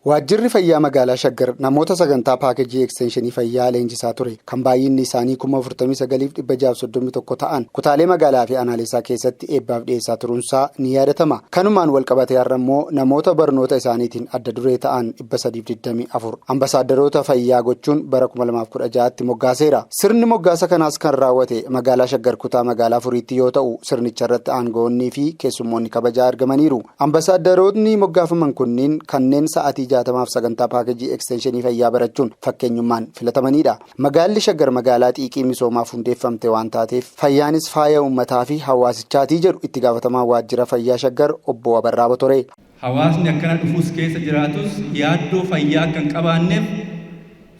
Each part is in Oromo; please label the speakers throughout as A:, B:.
A: Waajjirri fayyaa magaalaa Shaggar namoota sagantaa paakeejii ekstenshinii fayyaa leenjisaa ture kan baay'inni isaanii 49,631 ta'an kutaalee magaalaa fi aanaalee keessatti eebbaaf dhiyeessaa turuunsaa ni yaadatama. Kanumaan walqabatee har'ammoo namoota barnoota isaaniitiin adda duree ta'an 324 ambasaadarota fayyaa gochuun bara 2016tti moggaaseera. Sirni moggaasa kanaas kan raawwate magaalaa Shaggar kutaa magaalaa Furiitti yoo ta'u sirnicha irratti aangoonnii fi keessummoonni kabajaa argamaniiru. Ambasaadarotni moggaafaman kunniin kanneen sa'aatii 60 sagantaa paakeejii ekstenshinii fayyaa barachuun fakkeenyummaan filatamanidha. Magaalli Shaggar magaalaa xiiqii misoomaaf hundeeffamte waan taateef fayyaanis faaya uummataa fi hawaasichaatii jedhu itti gaafatamaa waajjira fayyaa Shaggar obbo Abarraa Botoree.
B: Hawaasni akkana dhufuus keessa jiraatus yaaddoo fayyaa akka hin qabaanneef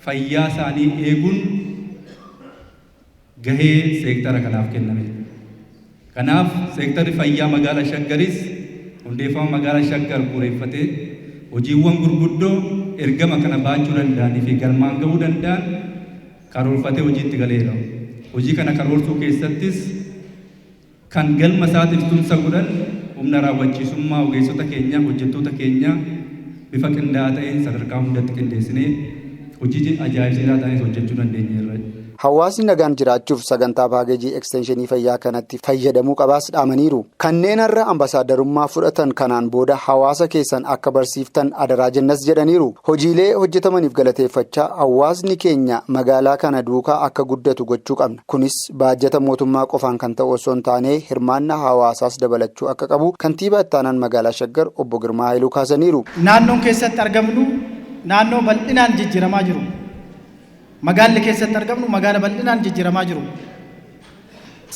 B: fayyaa isaanii eeguun gahee seektara kanaaf kenname. Kanaaf seektarri fayyaa magaalaa Shaggaris hundeeffama magaalaa Shaggar bu'uureffatee hojiiwwan gurguddoo ergama kana baachuu danda'anii fi galmaan ga'uu danda'an karoorfatee hojiitti galeera. Hojii kana karoorsuu keessattis kan galma isaatiif tumsa godhan humna raawwachiisummaa ogeessota keenya hojjettoota keenya bifa qindaa'aa ta'een sadarkaa hundatti qindeessinee hojii ajaa'ibsiisaa ta'es hojjechuu dandeenyeerra.
A: Hawaasni nagaan jiraachuuf sagantaa paakeejii ekstenshinii fayyaa kanatti fayyadamuu qabaas dhaamaniiru. Kanneen har'a ambasaadarummaa fudhatan kanaan booda hawaasa keessan akka barsiiftan adaraa jennas jedhaniiru. Hojiilee hojjetamaniif galateeffachaa hawaasni keenya magaalaa kana duukaa akka guddatu gochuu qabna. Kunis baajata mootummaa qofaan kan ta'u osoo hin taane hirmaannaa hawaasaas dabalachuu akka qabu kantiibaa ittaanaan magaalaa Shaggar obbo Girmaa Haayiluu kaasaniiru.
C: Naannoon keessatti argamnu naannoo bal'inaan jijjiiramaa jiru. Magaalli keessatti argamnu magaala bal'inaan jijjiiramaa jiru.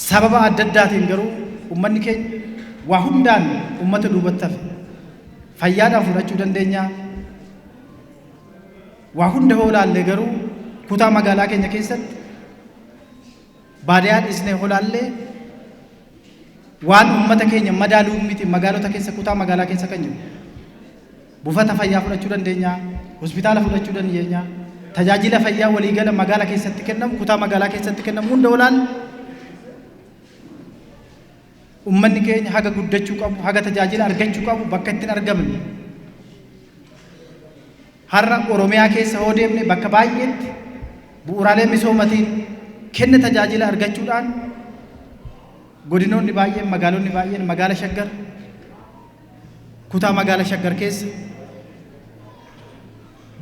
C: Sababa adda addaatiin garuu uummanni keenya waa hundaan uummata duubatti hafe. Fayyaadhaan fudhachuu dandeenya. Waa hunda hoolaallee garuu kutaa magaalaa keenya keessatti baadiyyaa dhiisnee hoolaallee waan uummata keenya madaaluu miti magaalota keessa kutaa magaalaa keessa kan jiru. Buufata fayyaa fudhachuu dandeenya. Hospitaala fudhachuu dandeenya. Tajaajila fayyaa waliigala magaalaa keessatti kennamu kutaa magaalaa keessatti kennamu hunda olaan uummanni keenya haga guddachuu qabu haga tajaajila argachuu qabu bakka ittiin argamne har'a Oromiyaa keessa hoo deemne bakka baay'eetti bu'uuraalee misoomaatiin kenna tajaajila argachuudhaan godinoonni baay'een magaalonni baay'een magaalaa Shaggar kutaa magaalaa Shaggar keessa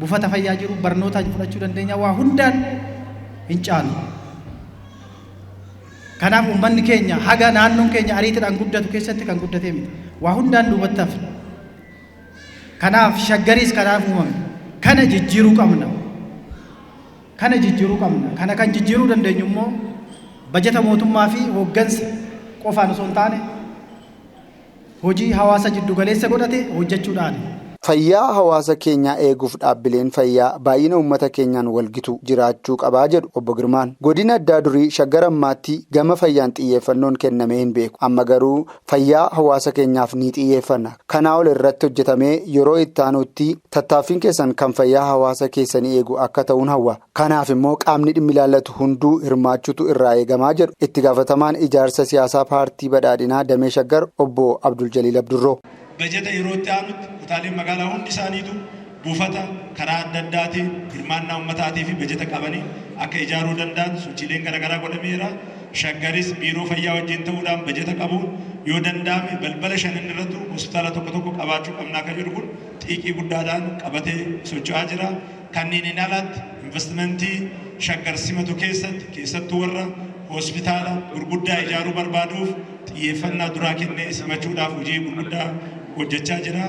C: buufata fayyaa jiru barnoota fudhachuu dandeenya waa hundaan hin caalu. Kanaaf uummanni keenya haga naannoon keenya ariitiidhaan guddatu keessatti kan guddatee miti. Waa hundaan duubatti hafe. Kanaaf Shaggariis kanaaf uumame. Kana jijjiiruu qabna. Kana kan jijjiiruu dandeenyu immoo bajeta mootummaa fi hooggansa qofaan osoo hin taane hojii hawaasa jiddu galeessa godhate hojjechuudhaan.
A: Fayyaa hawaasa keenyaa eeguuf dhaabbileen fayyaa baay'ina uummata keenyaan walgitu jiraachuu qabaa jedhu obbo Girmaan. Godina addaa durii Shaggar ammaatti gama fayyaan xiyyeeffannoon kennamee hin beeku. Amma garuu fayyaa hawaasa keenyaaf ni xiyyeeffanna. Kanaa ol irratti hojjetamee yeroo itti aanutti tattaaffiin keessan kan fayyaa hawaasa keessanii eegu akka ta'uun hawwa. Kanaaf immoo qaamni dhimmi ilaallatu hunduu hirmaachuutu irraa eegamaa jedhu itti gaafatamaan ijaarsa siyaasaa paartii badhaadhinaa Damee Shaggar obbo Abdul Jaliil Abdurroo.
D: Bajeta yeroo itti aanutti kutaaleen magaalaa hundi isaaniitu buufata karaa adda addaatiin hirmaannaa uummataatii fi bajeta qabanii akka ijaaruu danda'an sochiileen garaagaraa godhameera. Shaggaris biiroo fayyaa wajjin ta'uudhaan bajeta qabuun yoo danda'ame balbala shanan irratti hospitaala tokko qabaachuu qabna akka jedhu kun xiiqii guddaadhaan qabatee socho'aa jira. Kanneen alatti investimentii Shaggar simatu keessattuu warra hospitaala gurguddaa ijaaruu barbaaduuf xiyyeeffannaa duraa kennee simachuudhaaf hojii gurguddaa hojjechaa jira.